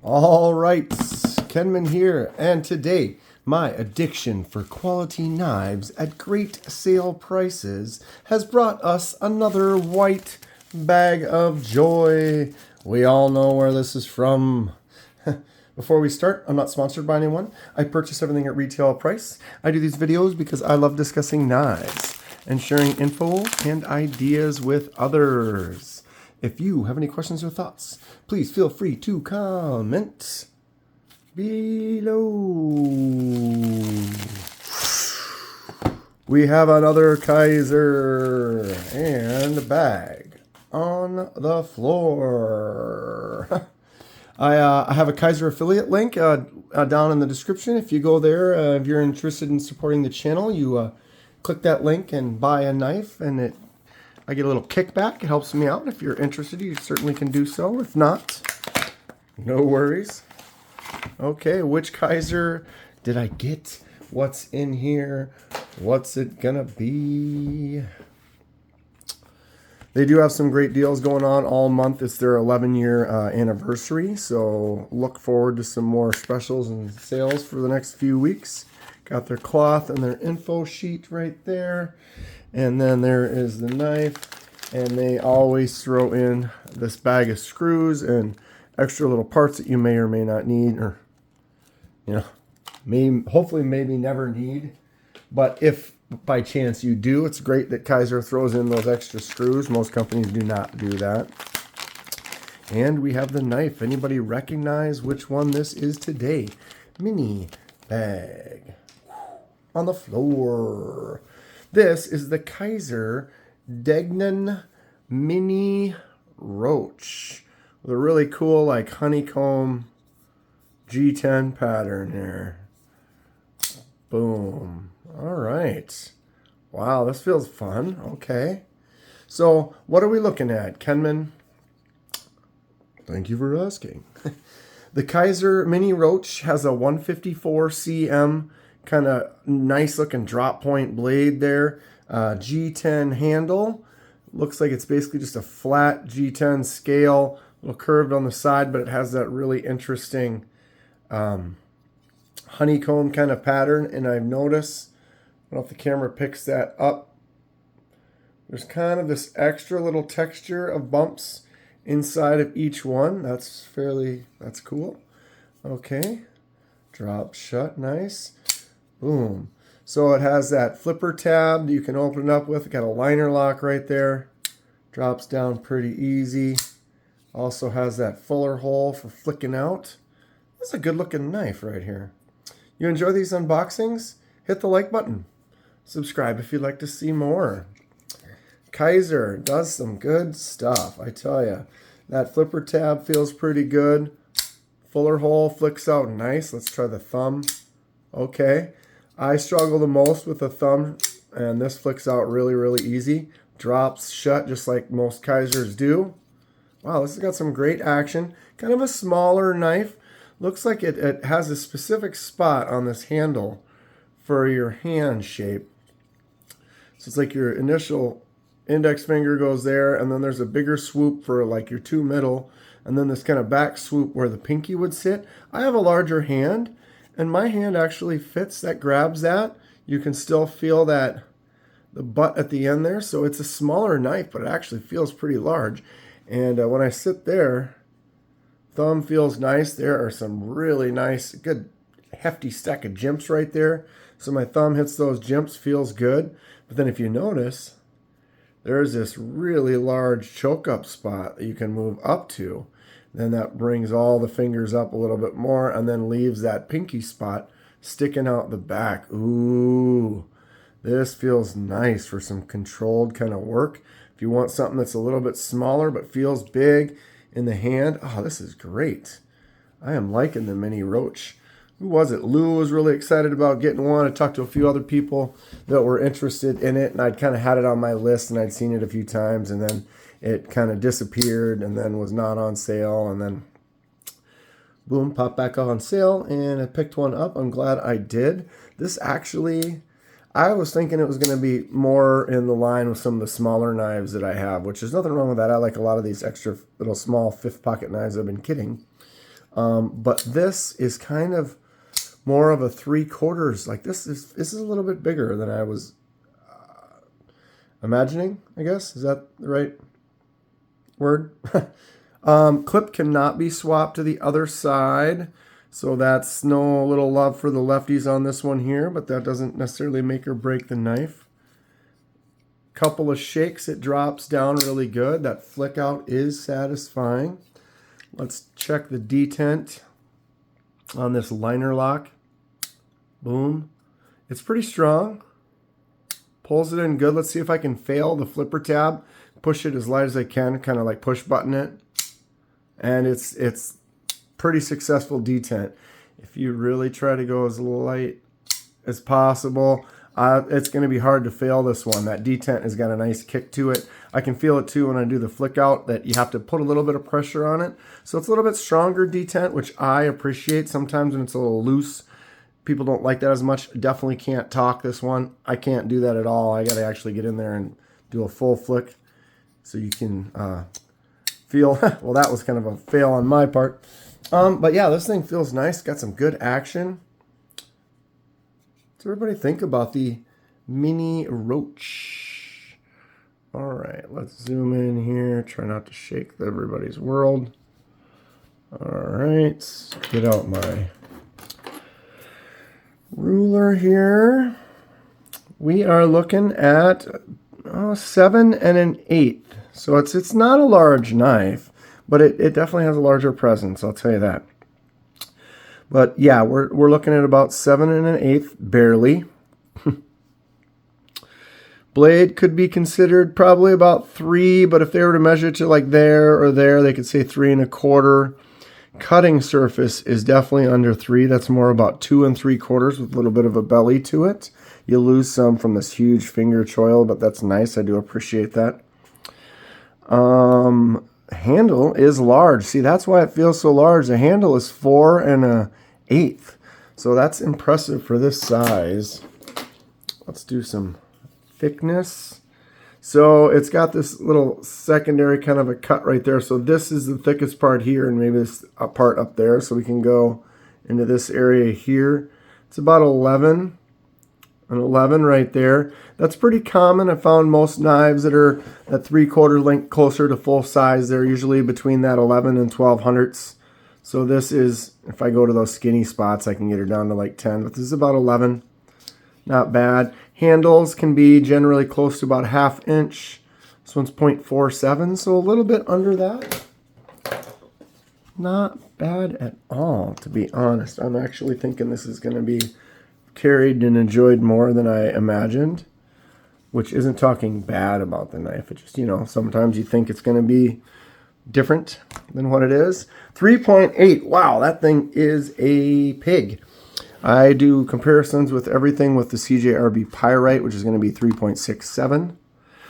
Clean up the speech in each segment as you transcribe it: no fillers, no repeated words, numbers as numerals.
All right, Kenman here, and today my addiction for quality knives at great sale prices has brought us another white bag of joy. We all know where this is from. Before we start, I'm not sponsored by anyone. I purchase everything at retail price. I do these videos because I love discussing knives and sharing info and ideas with others. If you have any questions or thoughts, please feel free to comment below. We have another Kizer and a bag on the floor. I have a Kizer affiliate link down in the description. If you go there, if you're interested in supporting the channel, you click that link and buy a knife, and I get a little kickback. It helps me out. If you're interested, you certainly can do so. If not, no worries. Okay, which Kizer did I get? What's in here? What's it gonna be? They do have some great deals going on all month. It's their 11-year anniversary, so look forward to some more specials and sales for the next few weeks. Got their cloth and their info sheet right there. And then there is the knife, and they always throw in this bag of screws and extra little parts that you may or may not need, or hopefully maybe never need. But if by chance you do, it's great that Kizer throws in those extra screws. Most companies do not do that. And we have the knife. Anybody recognize which one this is today? Mini bag on the floor. This is the KenmanDanKenman Mini Roach with a really cool like honeycomb G10 pattern there. Boom. All right. Wow, this feels fun. Okay. So what are we looking at, Kenman? Thank you for asking. The Kizer Mini Roach has a 154 cm kind of nice looking drop point blade there. G10 handle. Looks like it's basically just a flat G10 scale, a little curved on the side, but it has that really interesting honeycomb kind of pattern. And I've noticed, I don't know if the camera picks that up, there's kind of this extra little texture of bumps inside of each one. That's cool. Okay. Drop shut, nice. Boom. So it has that flipper tab that you can open it up with. It got a liner lock right there. Drops down pretty easy. Also has that fuller hole for flicking out. That's a good looking knife right here. You enjoy these unboxings? Hit the like button. Subscribe if you'd like to see more. Kizer does some good stuff, I tell you. That flipper tab feels pretty good. Fuller hole flicks out nice. Let's try the thumb. Okay. I struggle the most with the thumb, and this flicks out really, really easy. Drops shut just like most Kizers do. Wow, this has got some great action. Kind of a smaller knife. Looks like it has a specific spot on this handle for your hand shape. So it's like your initial index finger goes there, and then there's a bigger swoop for like your two middle, and then this kind of back swoop where the pinky would sit. I have a larger hand, and my hand actually fits that, grabs that. You can still feel that, the butt at the end there. So it's a smaller knife, but it actually feels pretty large. And when I sit there, thumb feels nice. There are some really nice, good, hefty stack of jimps right there. So my thumb hits those jimps, feels good. But then if you notice, there's this really large choke up spot that you can move up to. Then that brings all the fingers up a little bit more and then leaves that pinky spot sticking out the back. Ooh, this feels nice for some controlled kind of work. If you want something that's a little bit smaller but feels big in the hand, oh, this is great. I am liking the Mini Roach. Who was it? Lou was really excited about getting one. I talked to a few other people that were interested in it, and I'd kind of had it on my list, and I'd seen it a few times, and then it kind of disappeared and then was not on sale, and then boom, popped back on sale, and I picked one up. I'm glad I did. This actually, I was thinking it was going to be more in the line with some of the smaller knives that I have, which there's nothing wrong with that. I like a lot of these extra little small fifth pocket knives I've been kidding. But this is kind of more of a 3/4. Like this is a little bit bigger than I was imagining, I guess. Is that the right word? Clip cannot be swapped to the other side. So that's no little love for the lefties on this one here, but that doesn't necessarily make or break the knife. Couple of shakes, it drops down really good. That flick out is satisfying. Let's check the detent on this liner lock. Boom. It's pretty strong. Pulls it in good. Let's see if I can fail the flipper tab. Push it as light as I can, kind of like push button it. And it's pretty successful detent. If you really try to go as light as possible, it's going to be hard to fail this one. That detent has got a nice kick to it. I can feel it too when I do the flick out, that you have to put a little bit of pressure on it. So it's a little bit stronger detent, which I appreciate. Sometimes when it's a little loose, people don't like that as much. Definitely can't talk this one. I can't do that at all. I got to actually get in there and do a full flick so you can feel. Well, that was kind of a fail on my part. But yeah, this thing feels nice. Got some good action. What's everybody think about the Mini Roach? All right, let's zoom in here. Try not to shake everybody's world. All right, get out my ruler here. We are looking at 7 1/8. So it's not a large knife, but it definitely has a larger presence, I'll tell you that. But yeah, we're looking at about 7 1/8, barely. Blade could be considered probably about 3, but if they were to measure to like there or there, they could say 3 1/4. Cutting surface is definitely under 3. That's more about 2 3/4 with a little bit of a belly to it. You lose some from this huge finger choil, but that's nice. I do appreciate that. Handle is large. See, that's why it feels so large. The handle is 4 1/8. So that's impressive for this size. Let's do some thickness. So it's got this little secondary kind of a cut right there. So this is the thickest part here, and maybe this part up there. So we can go into this area here. It's about 11. An 11 right there. That's pretty common. I found most knives that are at 3/4 length closer to full size, they're usually between that 11 and 12 hundredths. So this is, if I go to those skinny spots, I can get her down to like 10, but this is about 11. Not bad. Handles can be generally close to about 1/2 inch. This one's 0.47, so a little bit under that. Not bad at all, to be honest. I'm actually thinking this is going to be carried and enjoyed more than I imagined, which isn't talking bad about the knife. It just, sometimes you think it's going to be different than what it is. 3.8. Wow, that thing is a pig. I do comparisons with everything with the CJRB Pyrite, which is going to be 3.67.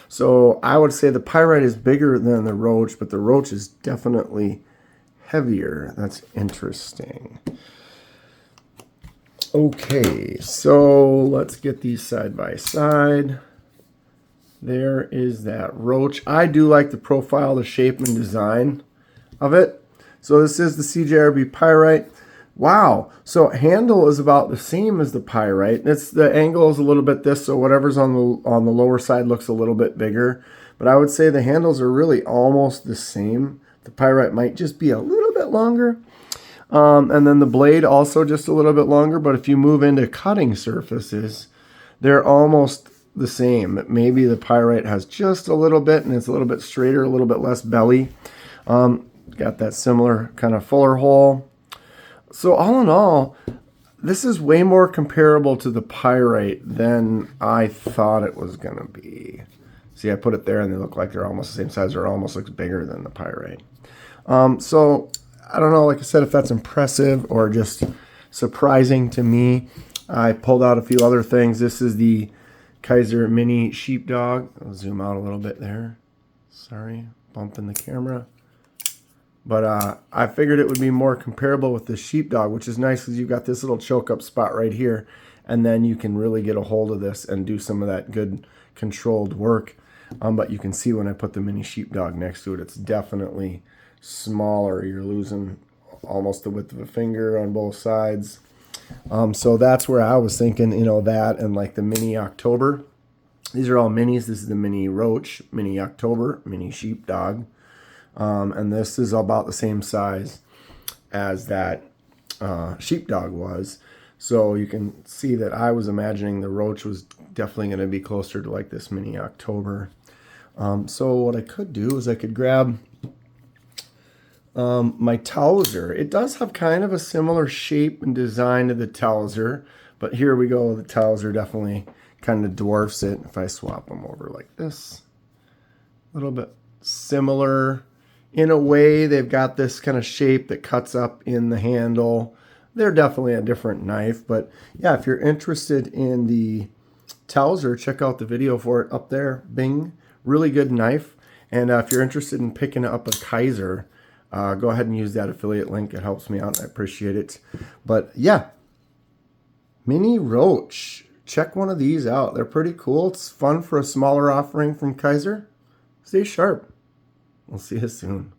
So I would say the Pyrite is bigger than the Roach, but the Roach is definitely heavier. That's interesting. Okay, so let's get these side by side. There is that Roach. I do like the profile, the shape, and design of it. So this is the CJRB Pyrite. Wow, so handle is about the same as the Pyrite. The angle is a little bit this, so whatever's on the lower side looks a little bit bigger. But I would say the handles are really almost the same. The Pyrite might just be a little bit longer. And then the blade also just a little bit longer. But if you move into cutting surfaces, they're almost the same. Maybe the Pyrite has just a little bit, and it's a little bit straighter, a little bit less belly. Got that similar kind of fuller hole. So all in all, this is way more comparable to the Pyrite than I thought it was going to be. See, I put it there and they look like they're almost the same size, or almost looks bigger than the Pyrite. So I don't know, like I said, if that's impressive or just surprising to me. I pulled out a few other things. This is the Kizer Mini Sheepdog. I'll zoom out a little bit there. Sorry, bumping the camera. But I figured it would be more comparable with the Sheepdog, which is nice because you've got this little choke up spot right here. And then you can really get a hold of this and do some of that good controlled work. But you can see when I put the Mini Sheepdog next to it, it's definitely smaller. You're losing almost the width of a finger on both sides. So that's where I was thinking, you know, that and like the Mini October. These are all minis. This is the Mini Roach, Mini October, Mini Sheepdog. And this is about the same size as that sheepdog was. So you can see that I was imagining the Roach was definitely going to be closer to like this Mini October. So what I could do is I could grab my Towser. It does have kind of a similar shape and design to the Towser, but here we go. The Towser definitely kind of dwarfs it. If I swap them over like this, a little bit similar. In a way, they've got this kind of shape that cuts up in the handle. They're definitely a different knife, but yeah, if you're interested in the Towser, check out the video for it up there. Bing, really good knife. And if you're interested in picking up a Kizer, go ahead and use that affiliate link. It helps me out. I appreciate it. But yeah, Mini Roach. Check one of these out. They're pretty cool. It's fun for a smaller offering from Kizer. Stay sharp. We'll see you soon.